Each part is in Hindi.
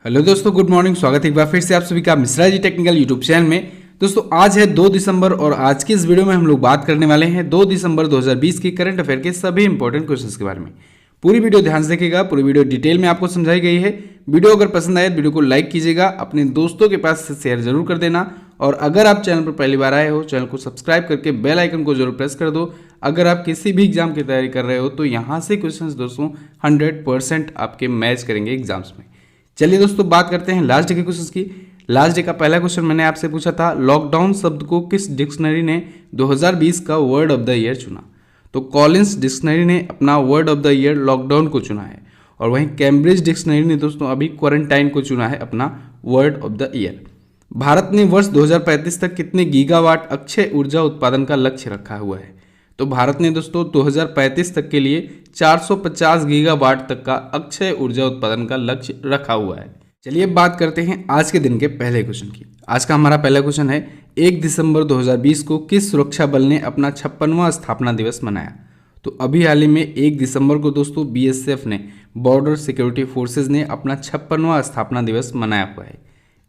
हेलो दोस्तों, गुड मॉर्निंग। स्वागत है एक बार फिर से आप सभी का Mishra ji technical YouTube channel में। दोस्तों आज है 2 दिसंबर और आज की इस वीडियो में हम लोग बात करने वाले हैं 2 दिसंबर 2020 के करंट अफेयर के सभी इंपॉर्टेंट क्वेश्चंस के बारे में। पूरी वीडियो ध्यान से देखिएगा, पूरी वीडियो डिटेल में आपको समझाई गई है। वीडियो अगर पसंद आए तो वीडियो को लाइक कीजिएगा, अपने दोस्तों के पास शेयर जरूर कर देना और अगर आप चैनल पर पहली बार आए हो चैनल को सब्सक्राइब करके बेल आइकन को जरूर प्रेस कर दो। अगर आप किसी भी एग्जाम की तैयारी कर रहे हो तो यहाँ से क्वेश्चंस दोस्तों 100% आपके मैच करेंगे एग्जाम्स में। चलिए दोस्तों बात करते हैं लास्ट डे के क्वेश्चंस की। लास्ट डे का पहला क्वेश्चन मैंने आपसे पूछा था, लॉकडाउन शब्द को किस डिक्शनरी ने 2020 का वर्ड ऑफ द ईयर चुना? तो कॉलिंस डिक्शनरी ने अपना word of the year lockdown को चुना है और वहीं कैम्ब्रिज डिक्शनरी ने दोस्तों अभी क्वारंटाइन को चुना है अपना word of the year. Bharat ने वर्ष 2035 तक कितने गीगावाट अक्षय ऊर्जा उत्पादन का लक्ष्य रखा हुआ है? तो भारत ने दोस्तों 2035 तक के लिए 450 गीगावाट तक का अक्षय ऊर्जा उत्पादन का लक्ष्य रखा हुआ है। चलिए बात करते हैं आज के दिन के पहले क्वेश्चन की। आज का हमारा पहला क्वेश्चन है, 1 दिसंबर 2020 को किस सुरक्षा बल ने अपना 56वां स्थापना दिवस मनाया? तो अभी हाल ही में 1 दिसंबर को दोस्तों BSF ने, बॉर्डर सिक्योरिटी फोर्सेज ने अपना 56वां स्थापना दिवस मनाया हुआ है।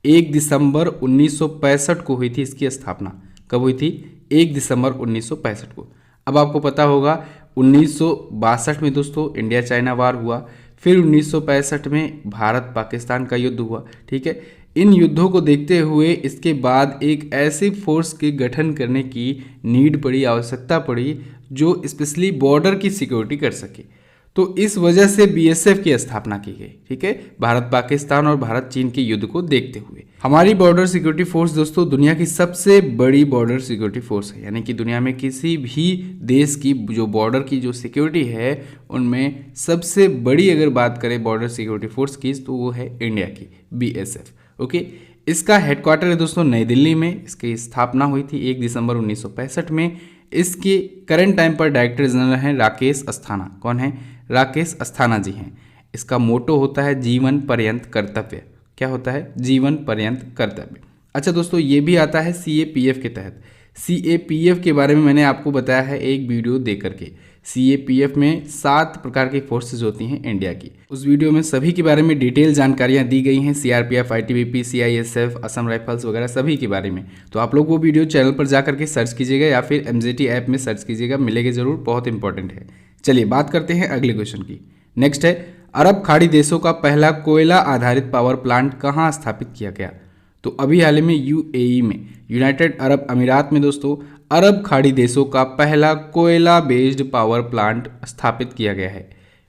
1 दिसंबर 1965 को हुई थी इसकी स्थापना। कब हुई थी? 1 दिसंबर 1965 को। अब आपको पता होगा 1962 में दोस्तों इंडिया चाइना वार हुआ, फिर 1965 में भारत पाकिस्तान का युद्ध हुआ। ठीक है, इन युद्धों को देखते हुए इसके बाद एक ऐसी फोर्स के गठन करने की नीड पड़ी, आवश्यकता पड़ी जो स्पेशली बॉर्डर की सिक्योरिटी कर सके। तो इस वजह से BSF की स्थापना की गई। ठीक है, भारत पाकिस्तान और भारत चीन के युद्ध को देखते हुए। हमारी बॉर्डर सिक्योरिटी फोर्स दोस्तों दुनिया की सबसे बड़ी बॉर्डर सिक्योरिटी फोर्स है, यानी कि दुनिया में किसी भी देश की जो बॉर्डर की जो सिक्योरिटी है उनमें सबसे बड़ी अगर बात करें बॉर्डर सिक्योरिटी फोर्स की तो वो है इंडिया की BSF। ओके, इसका हेडक्वार्टर है दोस्तों नई दिल्ली में। इसकी स्थापना हुई थी 1 दिसंबर 1965 में। इसके करंट टाइम पर डायरेक्टर जनरल हैं राकेश अस्थाना। कौन है? राकेश अस्थाना जी हैं। इसका मोटो होता है जीवन पर्यंत कर्तव्य। क्या होता है? जीवन पर्यंत कर्तव्य। अच्छा दोस्तों, ये भी आता है CAPF के तहत। CAPF के बारे में मैंने आपको बताया है एक वीडियो दे करके। CAPF में 7 प्रकार की फोर्सेज होती हैं इंडिया की। उस वीडियो में सभी के बारे में डिटेल जानकारियां दी गई हैं, CRPF, ITBP, CISF, Assam rifles वगैरह सभी के बारे में। तो आप लोग वो वीडियो चैनल पर जा करके सर्च कीजिएगा या फिर MJT ऐप में सर्च कीजिएगा, मिलेगा जरूर, बहुत इंपॉर्टेंट है। चलिए बात करते हैं अगले क्वेश्चन की। नेक्स्ट है, अरब खाड़ी देशों का पहला कोयला आधारित पावर प्लांट कहाँ स्थापित किया गया? तो अभी हाल ही में UAE में, यूनाइटेड अरब अमीरात में दोस्तों अरब खाड़ी देशों का पहला कोयला बेस्ड पावर प्लांट स्थापित किया गया है।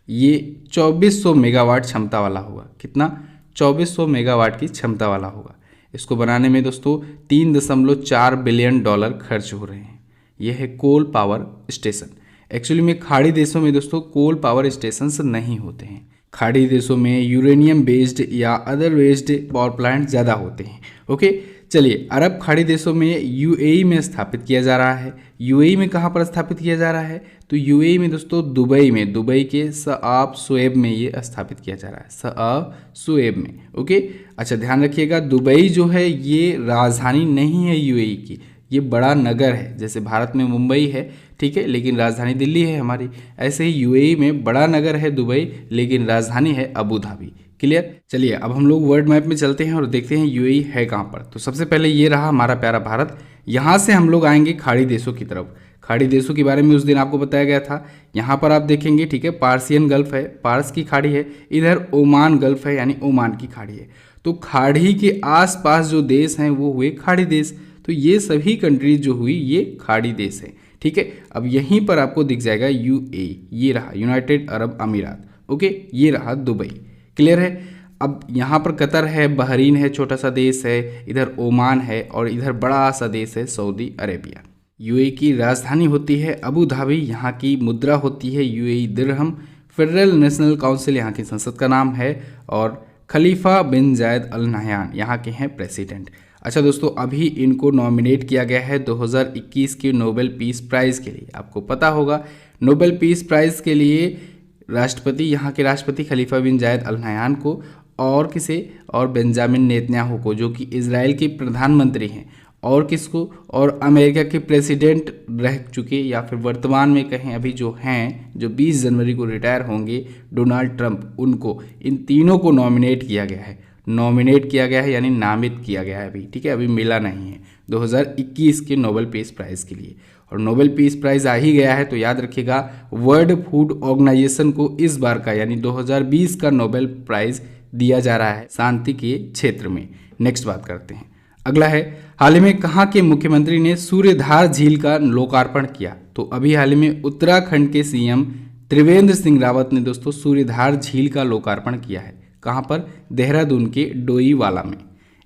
ये 2400 मेगावाट क्षमता वाला होगा। कितना? 2400 मेगावाट की क्षमता वाला होगा। इसको बनाने में दोस्तों $3.4 बिलियन खर्च हो रहे हैं। यह है कोल पावर स्टेशन। एक्चुअली में खाड़ी देशों में दोस्तों कोल पावर स्टेशन नहीं होते हैं। खाड़ी देशों में यूरेनियम बेस्ड या अदर बेस्ड पावर प्लांट ज़्यादा होते हैं। ओके, चलिए अरब खाड़ी देशों में UAE में स्थापित किया जा रहा है। UAE में कहाँ पर स्थापित किया जा रहा है? तो UAE में दोस्तों दुबई में, दुबई के सआब शुएब में ये स्थापित किया जा रहा है, सआब शुएब में। ओके, अच्छा ध्यान रखिएगा, दुबई जो है ये राजधानी नहीं है UAE की, ये बड़ा नगर है। जैसे भारत में मुंबई है, ठीक है, लेकिन राजधानी दिल्ली है हमारी। ऐसे ही UAE में बड़ा नगर है दुबई, लेकिन राजधानी है अबू धाबी। क्लियर? चलिए अब हम लोग वर्ल्ड मैप में चलते हैं और देखते हैं UAE है कहाँ पर। तो सबसे पहले ये रहा हमारा प्यारा भारत। यहाँ से हम लोग आएंगे खाड़ी देशों की तरफ। खाड़ी देशों के बारे में उस दिन आपको बताया गया था। यहाँ पर आप देखेंगे, ठीक है, पार्सियन गल्फ है, पारस की खाड़ी है, इधर ओमान गल्फ है यानी ओमान की खाड़ी है। तो खाड़ी के आसपास जो देश हैं वो हुए खाड़ी देश। तो ये सभी कंट्रीज जो हुई ये खाड़ी देश है। ठीक है, अब यहीं पर आपको दिख जाएगा UAE, ये रहा यूनाइटेड अरब अमीरात। ओके, ये रहा दुबई। क्लियर है? अब यहाँ पर कतर है, बहरीन है, छोटा सा देश है, इधर ओमान है और इधर बड़ा सा देश है सऊदी अरेबिया। UAE की राजधानी होती है अबू धाबी। यहाँ की मुद्रा होती है UAE दिरहम। फेडरल नेशनल काउंसिल यहाँ की संसद का नाम है और खलीफा बिन जायद अल नहयान यहाँ के हैं प्रेसिडेंट। अच्छा दोस्तों, अभी इनको नॉमिनेट किया गया है 2021 के नोबेल पीस प्राइज़ के लिए। आपको पता होगा नोबेल पीस प्राइज़ के लिए राष्ट्रपति, यहाँ के राष्ट्रपति खलीफा बिन जायद अल नहयान को और किसे, और बेंजामिन नेतन्याहू को जो कि इजराइल के प्रधानमंत्री हैं, और किसको, और अमेरिका के प्रेसिडेंट रह चुके या फिर वर्तमान में कहें अभी जो हैं, जो 20 जनवरी को रिटायर होंगे, डोनाल्ड ट्रंप, उनको, इन तीनों को नॉमिनेट किया गया है। नॉमिनेट किया गया है, यानी नामित किया गया है अभी, ठीक है, अभी मिला नहीं है 2021 के नोबेल पीस प्राइज़ के लिए। और नोबेल पीस प्राइज़ आ ही गया है तो याद रखिएगा वर्ल्ड फूड ऑर्गेनाइजेशन को इस बार का यानी 2020 का नोबेल प्राइज़ दिया जा रहा है शांति के क्षेत्र में। नेक्स्ट बात करते हैं, अगला है हाल ही में कहाँ के मुख्यमंत्री ने सूर्यधार झील का लोकार्पण किया? तो अभी हाल ही में उत्तराखंड के सीएम त्रिवेंद्र सिंह रावत ने दोस्तों सूर्यधार झील का लोकार्पण किया है। कहाँ पर? देहरादून के डोईवाला में।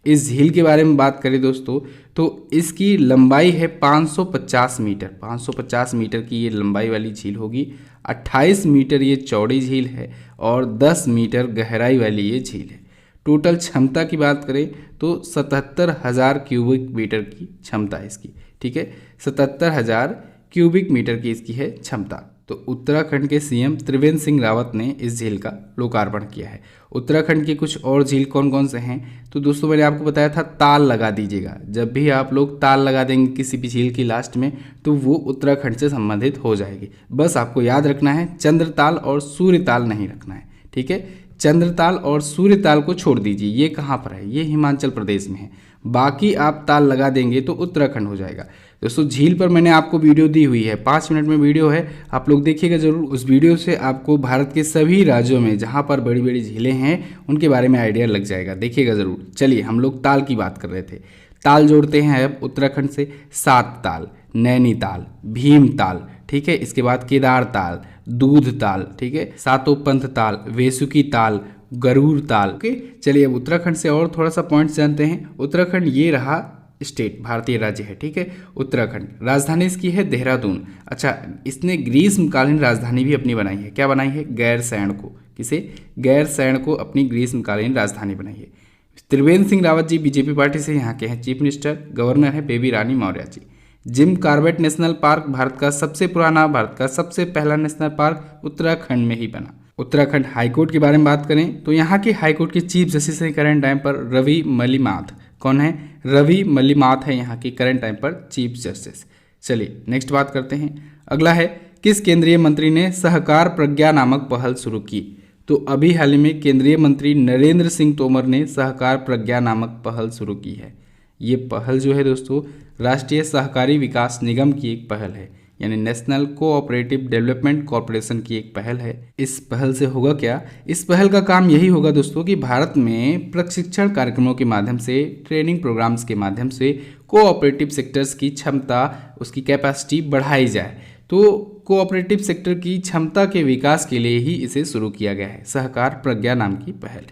इस झील के बारे में बात करें दोस्तों तो इसकी लंबाई है 550 मीटर, 550 मीटर की ये लंबाई वाली झील होगी। 28 मीटर ये चौड़ी झील है और 10 मीटर गहराई वाली ये झील है। टोटल क्षमता की बात करें तो 77,000 क्यूबिक मीटर की क्षमता है इसकी, ठीक है, 77,000 क्यूबिक मीटर की इसकी है क्षमता। तो उत्तराखंड के सीएम त्रिवेंद्र सिंह रावत ने इस झील का लोकार्पण किया है। उत्तराखंड के कुछ और झील कौन कौन से हैं तो दोस्तों मैंने आपको बताया था ताल लगा दीजिएगा, जब भी आप लोग ताल लगा देंगे किसी भी झील की लास्ट में तो वो उत्तराखंड से संबंधित हो जाएगी। बस आपको याद रखना है चंद्रताल और सूर्यताल नहीं रखना है, ठीक है, चंद्रताल और सूर्यताल को छोड़ दीजिए, ये कहाँ पर है? ये हिमाचल प्रदेश में है। बाकी आप ताल लगा देंगे तो उत्तराखंड हो जाएगा। दोस्तों झील पर मैंने आपको वीडियो दी हुई है, 5 मिनट में वीडियो है, आप लोग देखिएगा ज़रूर। उस वीडियो से आपको भारत के सभी राज्यों में जहाँ पर बड़ी बड़ी झीलें हैं उनके बारे में आइडिया लग जाएगा, देखिएगा ज़रूर। चलिए हम लोग ताल की बात कर रहे थे, ताल जोड़ते हैं अब उत्तराखंड से। 7 ताल, नैनीताल, भीमताल, ठीक है, इसके बाद केदार ताल, दूध ताल, ठीक है, सातों पंथ ताल, वेसुकी ताल, गरुड़ ताल। ओके, चलिए अब उत्तराखंड से और थोड़ा सा पॉइंट्स जानते हैं। उत्तराखंड ये रहा स्टेट, भारतीय राज्य है, ठीक है, उत्तराखंड। राजधानी इसकी है देहरादून। अच्छा, इसने ग्रीष्मकालीन राजधानी भी अपनी बनाई है। क्या बनाई है? गैरसैंण को। किसे? गैरसैंण को अपनी ग्रीष्मकालीन राजधानी बनाई है। त्रिवेंद्र सिंह रावत जी बीजेपी पार्टी से यहाँ के हैं चीफ मिनिस्टर। गवर्नर है Baby Rani Maurya ji. Jim Corbett national park Bharat का सबसे पुराना, भारत का सबसे पहला नेशनल पार्क उत्तराखंड में ही बना। उत्तराखंड हाईकोर्ट के बारे में बात करें तो यहाँ के हाईकोर्ट के चीफ जस्टिस हैं करंट टाइम पर रवि मलिमाथ। कौन है? रवि मलिमाथ है यहाँ की करंट टाइम पर चीफ जस्टिस। चलिए नेक्स्ट बात करते हैं, अगला है किस केंद्रीय मंत्री ने सहकार प्रज्ञा नामक पहल शुरू की? तो अभी हाल ही में केंद्रीय मंत्री नरेंद्र सिंह तोमर ने सहकार प्रज्ञा नामक पहल शुरू की है। ये पहल जो है दोस्तों राष्ट्रीय सहकारी विकास निगम की एक पहल है, यानी नेशनल कोऑपरेटिव डेवलपमेंट कॉरपोरेशन की एक पहल है। इस पहल से होगा क्या? इस पहल का काम यही होगा दोस्तों कि भारत में प्रशिक्षण कार्यक्रमों के माध्यम से, ट्रेनिंग प्रोग्राम्स के माध्यम से कोऑपरेटिव सेक्टर्स की क्षमता, उसकी कैपेसिटी बढ़ाई जाए। तो कोऑपरेटिव सेक्टर की क्षमता के विकास के लिए ही इसे शुरू किया गया है, सहकार प्रज्ञा नाम की पहल।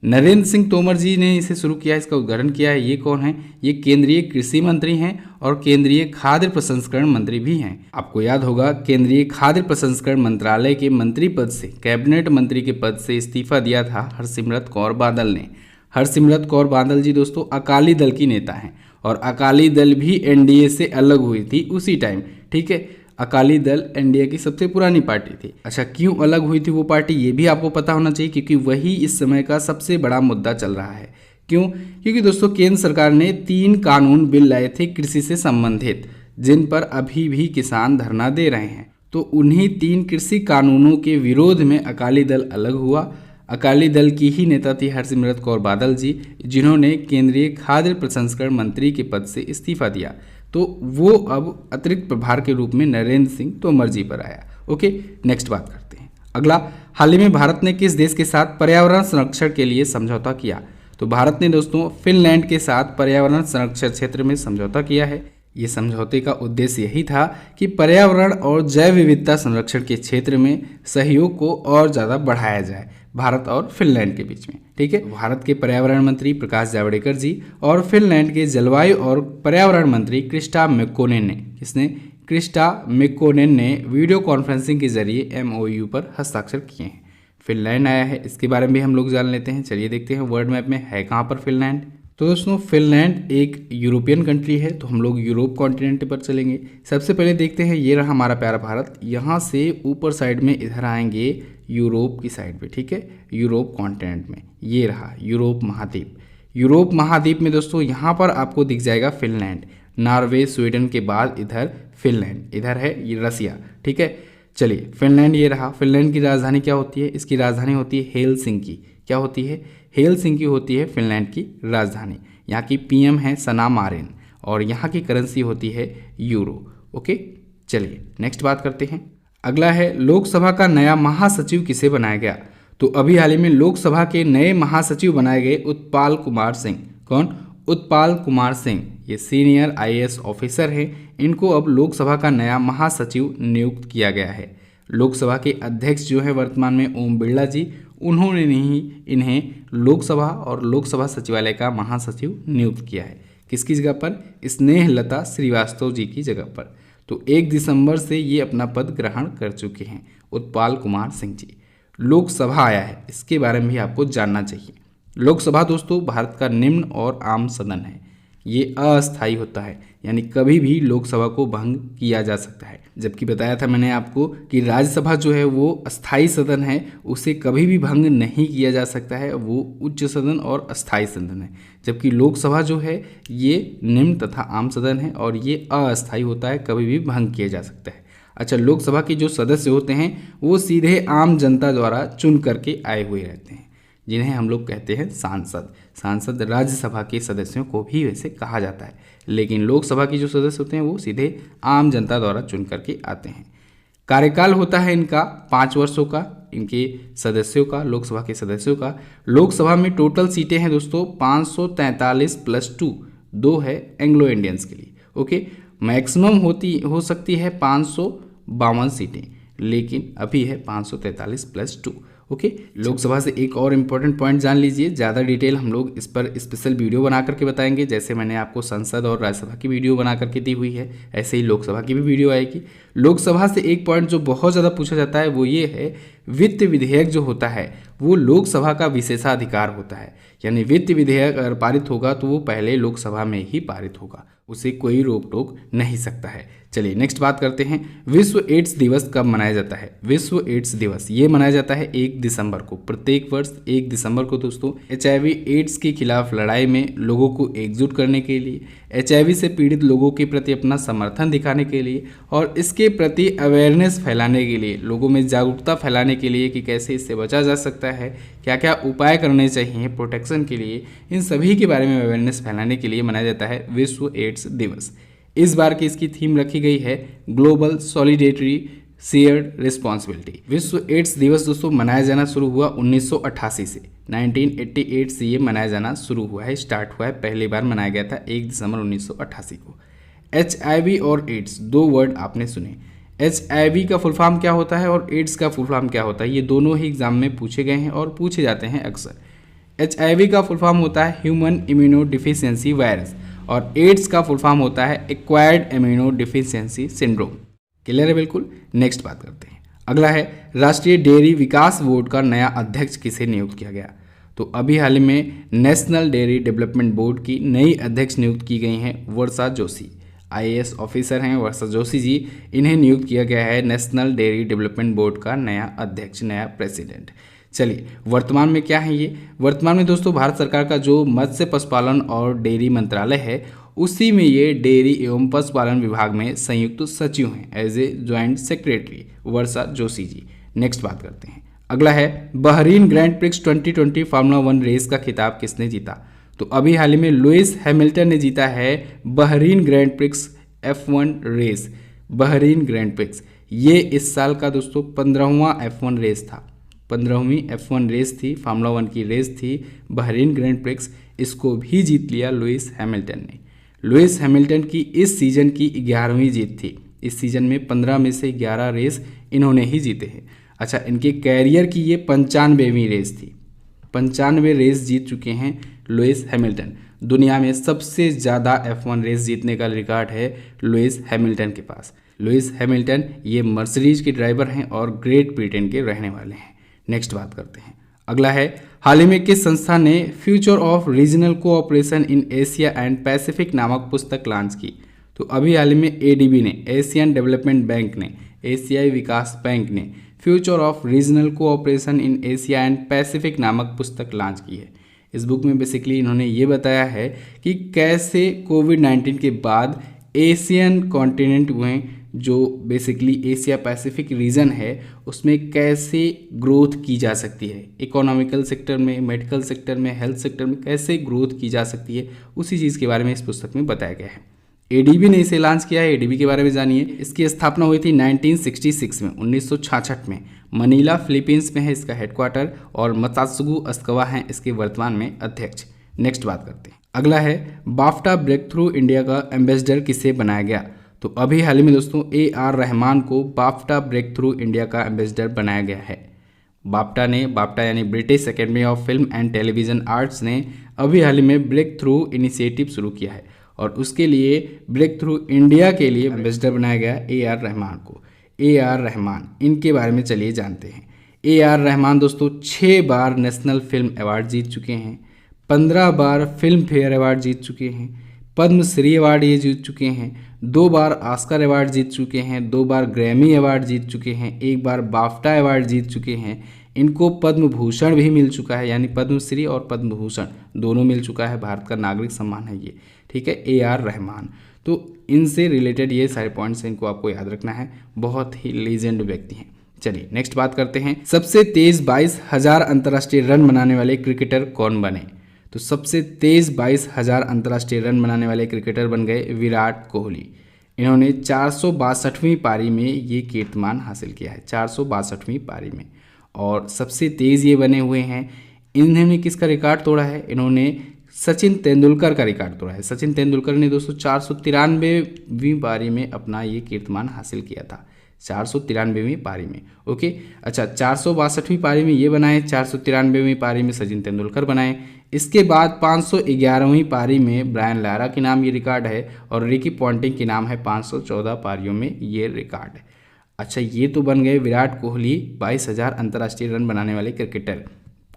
नरेंद्र सिंह तोमर जी ने इसे शुरू किया, इसका उद्घाटन किया है। ये कौन है? ये केंद्रीय कृषि मंत्री हैं और केंद्रीय खाद्य प्रसंस्करण मंत्री भी हैं। आपको याद होगा केंद्रीय खाद्य प्रसंस्करण मंत्रालय के मंत्री पद से, कैबिनेट मंत्री के पद से इस्तीफा दिया था हरसिमरत कौर बादल ने। हरसिमरत कौर बादल जी दोस्तों अकाली दल की नेता हैं और अकाली दल भी एनडीए से अलग हुई थी उसी टाइम, ठीक है। अकाली दल एनडीए की सबसे पुरानी पार्टी थी। अच्छा, क्यों अलग हुई थी वो पार्टी, ये भी आपको पता होना चाहिए क्योंकि वही इस समय का सबसे बड़ा मुद्दा चल रहा है। क्यों? क्योंकि दोस्तों केंद्र सरकार ने 3 कानून बिल लाए थे कृषि से संबंधित, जिन पर अभी भी किसान धरना दे रहे हैं। तो उन्हीं 3 कृषि कानूनों के विरोध में अकाली दल अलग हुआ। अकाली दल की ही नेता थी हरसिमरत कौर बादल जी, जिन्होंने केंद्रीय खाद्य प्रसंस्करण मंत्री के पद से इस्तीफा दिया। तो वो अब अतिरिक्त प्रभार के रूप में नरेंद्र सिंह तोमर जी पर आया। ओके, नेक्स्ट बात करते हैं। अगला, हाल ही में भारत ने किस देश के साथ पर्यावरण संरक्षण के लिए समझौता किया? तो भारत ने दोस्तों फिनलैंड के साथ पर्यावरण संरक्षण क्षेत्र में समझौता किया है। ये समझौते का उद्देश्य यही था कि पर्यावरण और जैव विविधता संरक्षण के क्षेत्र में सहयोग को और ज़्यादा बढ़ाया जाए भारत और फिनलैंड के बीच में, ठीक है। भारत के पर्यावरण मंत्री प्रकाश जावड़ेकर जी और फिनलैंड के जलवायु और पर्यावरण मंत्री क्रिस्टा मेक्कोनेन ने, किसने? क्रिस्टा मेक्कोनेन ने वीडियो कॉन्फ्रेंसिंग के जरिए एमओयू पर हस्ताक्षर किए हैं। फिनलैंड आया है, इसके बारे में भी हम लोग जान लेते हैं। चलिए देखते हैं वर्ल्ड मैप में है कहाँ पर फिनलैंड। तो दोस्तों फिनलैंड एक यूरोपियन कंट्री है, तो हम लोग यूरोप कॉन्टिनेंट पर चलेंगे। सबसे पहले देखते हैं, ये रहा हमारा प्यारा भारत। यहाँ से ऊपर साइड में इधर आएंगे यूरोप की साइड पे, ठीक है, यूरोप कॉन्टिनेंट में ये रहा यूरोप महाद्वीप। यूरोप महाद्वीप में दोस्तों यहाँ पर आपको दिख जाएगा फिनलैंड, नॉर्वे, स्वीडन के बाद इधर फिनलैंड, इधर है ये रसिया, ठीक है। चलिए फिनलैंड ये रहा। फिनलैंड की राजधानी क्या होती है? इसकी राजधानी होती है हेलसिंकी। क्या होती है? हेलसिंकी होती है फिनलैंड की राजधानी। यहाँ की पीएम है सना मारिन और यहाँ की करेंसी होती है यूरो। ओके, चलिए नेक्स्ट बात करते हैं। अगला है लोकसभा का नया महासचिव किसे बनाया गया। तो अभी हाल ही में लोकसभा के नए महासचिव बनाए गए उत्पाल कुमार सिंह। कौन? उत्पाल कुमार सिंह। ये सीनियर आईएएस ऑफिसर हैं। इनको अब लोकसभा का नया महासचिव नियुक्त किया गया है। लोकसभा के अध्यक्ष जो है वर्तमान में ओम बिरला जी, उन्होंने ही इन्हें लोकसभा और लोकसभा सचिवालय का महासचिव नियुक्त किया है। किसकी जगह पर? स्नेहलता श्रीवास्तव जी की जगह पर। तो 1 दिसंबर से ये अपना पद ग्रहण कर चुके हैं उत्पाल कुमार सिंह जी। लोकसभा आया है, इसके बारे में भी आपको जानना चाहिए। लोकसभा दोस्तों भारत का निम्न और आम सदन है। ये अस्थायी होता है, यानी कभी भी लोकसभा को भंग किया जा सकता है। जबकि बताया था मैंने आपको कि राज्यसभा जो है वो अस्थायी सदन है, उसे कभी भी भंग नहीं किया जा सकता है, वो उच्च सदन और अस्थायी सदन है। जबकि लोकसभा जो है ये निम्न तथा आम सदन है और ये अस्थायी होता है, कभी भी भंग किया जा सकता है। अच्छा, लोकसभा के जो सदस्य होते हैं वो सीधे आम जनता द्वारा चुन करके आए हुए रहते हैं, जिन्हें हम लोग कहते हैं सांसद। सांसद राज्यसभा के सदस्यों को भी वैसे कहा जाता है, लेकिन लोकसभा के जो सदस्य होते हैं वो सीधे आम जनता द्वारा चुन करके आते हैं। कार्यकाल होता है इनका 5 वर्षों का, इनके सदस्यों का, लोकसभा के सदस्यों का। लोकसभा में टोटल सीटें हैं दोस्तों 543 प्लस 2 है एंग्लो इंडियंस के लिए। ओके, मैक्सिमम हो सकती है 552 सीटें, लेकिन अभी है 543 प्लस 2। ओके, लोकसभा से एक और इम्पॉर्टेंट पॉइंट जान लीजिए। ज़्यादा डिटेल हम लोग इस पर स्पेशल वीडियो बना करके बताएंगे। जैसे मैंने आपको संसद और राज्यसभा की वीडियो बना करके दी हुई है, ऐसे ही लोकसभा की भी वीडियो आएगी। लोकसभा से एक पॉइंट जो बहुत ज़्यादा पूछा जाता है वो ये है, वित्त विधेयक जो होता है वो लोकसभा का विशेषाधिकार होता है। यानी वित्त विधेयक अगर पारित होगा तो वो पहले लोकसभा में ही पारित होगा, उसे कोई रोक टोक नहीं सकता है। चलिए नेक्स्ट बात करते हैं। विश्व एड्स दिवस कब मनाया जाता है? विश्व एड्स दिवस ये मनाया जाता है 1 दिसंबर को। प्रत्येक वर्ष 1 दिसंबर को दोस्तों HIV एड्स के खिलाफ लड़ाई में लोगों को एकजुट करने के लिए, HIV से पीड़ित लोगों के प्रति अपना समर्थन दिखाने के लिए और इसके प्रति अवेयरनेस फैलाने के लिए, लोगों में जागरूकता फैलाने के लिए कि कैसे इससे बचा जा सकता है, क्या क्या उपाय करने चाहिए प्रोटेक्शन के लिए, इन सभी के बारे में अवेयरनेस फैलाने के लिए मनाया जाता है विश्व एड्स दिवस। इस बार की इसकी थीम रखी गई है ग्लोबल सॉलिडेटरी शेयर्ड रिस्पॉन्सिबिलिटी। विश्व एड्स दिवस दोस्तों मनाया जाना शुरू हुआ 1988 से। 1988 से ये मनाया जाना शुरू हुआ है, स्टार्ट हुआ है। पहली बार मनाया गया था 1 दिसंबर 1988 को। HIV और एड्स, 2 वर्ड आपने सुने। HIV का फुल फॉर्म क्या होता है और एड्स का फुल फॉर्म क्या होता है, ये दोनों ही एग्जाम में पूछे गए हैं और पूछे जाते हैं अक्सर। HIV का फुल फॉर्म होता है ह्यूमन इम्यूनो डिफिशियंसी वायरस और एड्स का फुल फॉर्म होता है acquired immuno deficiency syndrome. Clear है बिल्कुल। नेक्स्ट बात करते हैं। अगला है राष्ट्रीय डेयरी विकास बोर्ड का नया अध्यक्ष किसे नियुक्त किया गया। तो अभी हाल ही में नेशनल डेयरी डेवलपमेंट बोर्ड की नई अध्यक्ष नियुक्त की गई हैं वर्षा जोशी। IAS ऑफिसर हैं वर्षा जोशी जी, इन्हें नियुक्त किया गया है नेशनल डेयरी डेवलपमेंट बोर्ड का नया अध्यक्ष, नया प्रेसिडेंट। चलिए वर्तमान में क्या है ये? वर्तमान में दोस्तों भारत सरकार का जो मत्स्य पशुपालन और डेयरी मंत्रालय है उसी में ये डेयरी एवं पशुपालन विभाग में संयुक्त सचिव हैं as a joint secretary Varsha Joshi ji. Next बात करते हैं। अगला है Bahrain Grand Prix 2020 formula 1 race का खिताब किसने जीता। तो अभी हाल ही में लुइस हैमिल्टन ने जीता है बहरीन ग्रैंड प्रिक्स F1 रेस। बहरीन ग्रैंड प्रिक्स ये इस साल का दोस्तों 15वां F1 रेस था, 15वीं F1 रेस थी, फार्मूला 1 की रेस थी बहरीन ग्रैंड प्रिक्स। इसको भी जीत लिया लुइस हैमिल्टन ने। लुइस हैमिल्टन की इस सीजन की 11वीं जीत थी। इस सीजन में 15 में से 11 रेस इन्होंने ही जीते हैं। अच्छा, इनके कैरियर की ये 95वीं रेस थी। 95 रेस जीत चुके हैं लुइस हैमिल्टन। दुनिया में सबसे ज़्यादा F1 रेस जीतने का रिकॉर्ड है लुइस हैमिल्टन के पास। लुइस हैमिल्टन ये मर्सिडीज के ड्राइवर हैं और ग्रेट ब्रिटेन के रहने वाले हैं। नेक्स्ट बात करते हैं। अगला है हाल ही में किस संस्था ने future of regional cooperation in Asia and Pacific नामक पुस्तक लॉन्च की। तो अभी हाल ही में ADB ने, एशियन डेवलपमेंट बैंक ने, एशियाई विकास बैंक ने future of regional cooperation in Asia and Pacific नामक पुस्तक लॉन्च की है। इस बुक में बेसिकली इन्होंने ये बताया है कि कैसे कोविड-19 के बाद एशियन कॉन्टिनेंट में जो बेसिकली एशिया पैसिफिक रीजन है उसमें कैसे ग्रोथ की जा सकती है, इकोनॉमिकल सेक्टर में, मेडिकल सेक्टर में, हेल्थ सेक्टर में कैसे ग्रोथ की जा सकती है, उसी चीज़ के बारे में इस पुस्तक में बताया गया है। एडीबी ने इसे लॉन्च किया है, एडीबी के बारे में जानिए। इसकी स्थापना हुई थी 1966 में, 1966 में। मनीला फिलीपींस में है इसका हेडक्वार्टर और मत्सुगु अस्कावा हैं इसके वर्तमान में अध्यक्ष। नेक्स्ट बात करते हैं, अगला है बाफ्टा ब्रेक थ्रू इंडिया का एम्बेसडर किसे बनाया गया। तो अभी हाल ही में दोस्तों AR रहमान को बाफ्टा ब्रेक थ्रू इंडिया का एम्बेसडर बनाया गया है। बाफ्टा यानी British academy of film and television arts ने अभी हाल ही में ब्रेक थ्रू इनिशिएटिव शुरू किया है और उसके लिए ब्रेक थ्रू इंडिया के लिए एम्बेसडर बनाया गया AR रहमान को। AR रहमान, इनके बारे में चलिए जानते हैं। AR रहमान दोस्तों 6 बार नेशनल फिल्म अवार्ड जीत चुके हैं, 15 बार फिल्म फेयर अवार्ड जीत चुके हैं, पद्मश्री अवार्ड ये जीत चुके हैं, 2 बार ऑस्कर अवार्ड जीत चुके हैं, 2 बार ग्रैमी अवार्ड जीत चुके हैं, 1 बार बाफ्टा अवार्ड जीत चुके हैं। इनको पद्म भूषण भी मिल चुका है, यानी पद्मश्री और पद्म भूषण दोनों मिल चुका है। भारत का नागरिक सम्मान है ये, ठीक है, AR रहमान। तो इनसे रिलेटेड ये सारे पॉइंट्स हैं, इनको आपको याद रखना है, बहुत ही लीजेंड व्यक्ति हैं। चलिए नेक्स्ट बात करते हैं, सबसे तेज 22,000 अंतर्राष्ट्रीय रन बनाने वाले क्रिकेटर कौन बने। तो सबसे तेज 22,000 अंतर्राष्ट्रीय रन बनाने वाले क्रिकेटर बन गए विराट कोहली। इन्होंने 462वीं पारी में ये कीर्तिमान हासिल किया है, 462वीं पारी में, और सबसे तेज ये बने हुए हैं। इन्होंने किसका रिकॉर्ड तोड़ा है, इन्होंने सचिन तेंदुलकर का रिकॉर्ड तोड़ा है। सचिन तेंदुलकर ने दोस्तों 493वीं पारी में अपना ये कीर्तिमान हासिल किया था, 493वीं पारी में। ओके, अच्छा, 462वीं पारी में ये बनाए, 493वीं पारी में सचिन तेंदुलकर बनाए। इसके बाद 511वीं पारी में ब्रायन लारा के नाम ये रिकॉर्ड है और रिकी पॉन्टिंग के नाम है 514 पारियों में ये रिकॉर्ड है। अच्छा, ये तो बन गए विराट कोहली 22,000 अंतर्राष्ट्रीय रन बनाने वाले क्रिकेटर।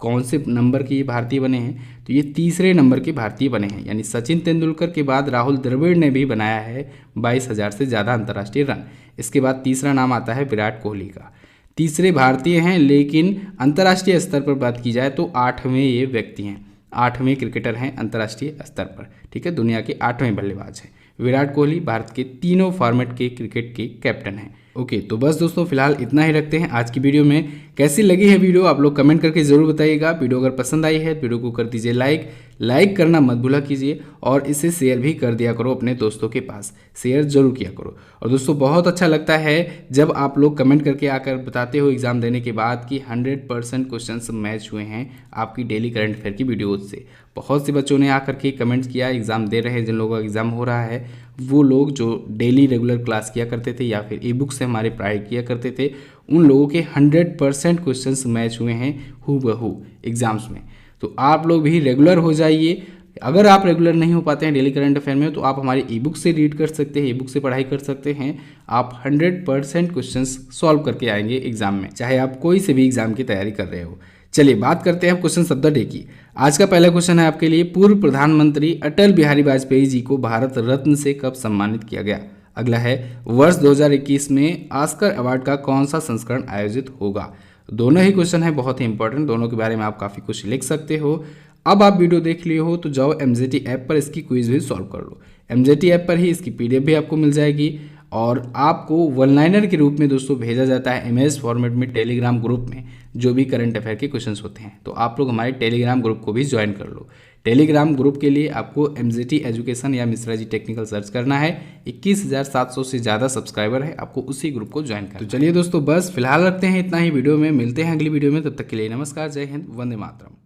कौन से नंबर के ये भारतीय बने हैं, तो ये तीसरे नंबर के भारतीय बने हैं, यानी सचिन तेंदुलकर के बाद राहुल द्रविड़ ने भी बनाया है 22,000 से ज़्यादा अंतर्राष्ट्रीय रन। इसके बाद तीसरा नाम आता है विराट कोहली का, तीसरे भारतीय हैं, लेकिन अंतर्राष्ट्रीय स्तर पर बात की जाए तो 8वें ये व्यक्ति हैं, 8वें क्रिकेटर हैं अंतर्राष्ट्रीय स्तर पर, ठीक है, दुनिया के 8वें बल्लेबाज हैं। विराट कोहली भारत के तीनों फॉर्मेट के क्रिकेट के कैप्टन हैं। ओके, तो बस दोस्तों फिलहाल इतना ही रखते हैं आज की वीडियो में। कैसी लगी है वीडियो आप लोग कमेंट करके ज़रूर बताइएगा। वीडियो अगर पसंद आई है तो वीडियो को कर दीजिए लाइक करना मत भूला कीजिए और इसे शेयर भी कर दिया करो अपने दोस्तों के पास, शेयर जरूर किया करो। और दोस्तों बहुत अच्छा लगता है जब आप लोग कमेंट करके आकर बताते हो एग्ज़ाम देने के बाद कि 100% क्वेश्चन मैच हुए हैं आपकी डेली करंट अफेयर की वीडियोज़ से। बहुत से बच्चों ने आकर के कमेंट किया, एग्ज़ाम दे रहे हैं, जिन लोगों का एग्ज़ाम हो रहा है वो लोग जो डेली रेगुलर क्लास किया करते थे या फिर ई बुक से हमारे पढ़ाई किया करते थे, उन लोगों के 100% क्वेश्चंस मैच हुए हैं हूबहू एग्जाम्स में। तो आप लोग भी रेगुलर हो जाइए। अगर आप रेगुलर नहीं हो पाते हैं डेली करंट अफेयर में तो आप हमारी ई बुक से रीड कर सकते हैं, ई बुक से पढ़ाई कर सकते हैं। आप 100% क्वेश्चंस सॉल्व करके आएंगे एग्जाम में, चाहे आप कोई से भी एग्जाम की तैयारी कर रहे हो। चलिए बात करते हैं क्वेश्चन ऑफ द डे की। आज का पहला क्वेश्चन है आपके लिए, पूर्व प्रधानमंत्री अटल बिहारी वाजपेयी जी को भारत रत्न से कब सम्मानित किया गया। अगला है, वर्ष 2021 में ऑस्कर अवार्ड का कौन सा संस्करण आयोजित होगा। दोनों ही क्वेश्चन है बहुत ही इंपॉर्टेंट, दोनों के बारे में आप काफ़ी कुछ लिख सकते हो। अब आप वीडियो देख लिए हो तो जाओ MJT ऐप पर इसकी क्विज भी सॉल्व कर लो। MJT ऐप पर ही इसकी PDF भी आपको मिल जाएगी और आपको वन लाइनर के रूप में दोस्तों भेजा जाता है इमेज फॉर्मेट में टेलीग्राम ग्रुप में, जो भी करंट अफेयर के क्वेश्चंस होते हैं। तो आप लोग हमारे टेलीग्राम ग्रुप को भी ज्वाइन कर लो। टेलीग्राम ग्रुप के लिए आपको MJT एजुकेशन या मिश्रा जी टेक्निकल सर्च करना है। 21,700 से ज़्यादा सब्सक्राइबर है, आपको उसी ग्रुप को ज्वाइन करना। तो चलिए दोस्तों बस फिलहाल रखते हैं इतना ही वीडियो में, मिलते हैं अगली वीडियो में, तब तक के लिए नमस्कार, जय हिंद, वंदे मातरम।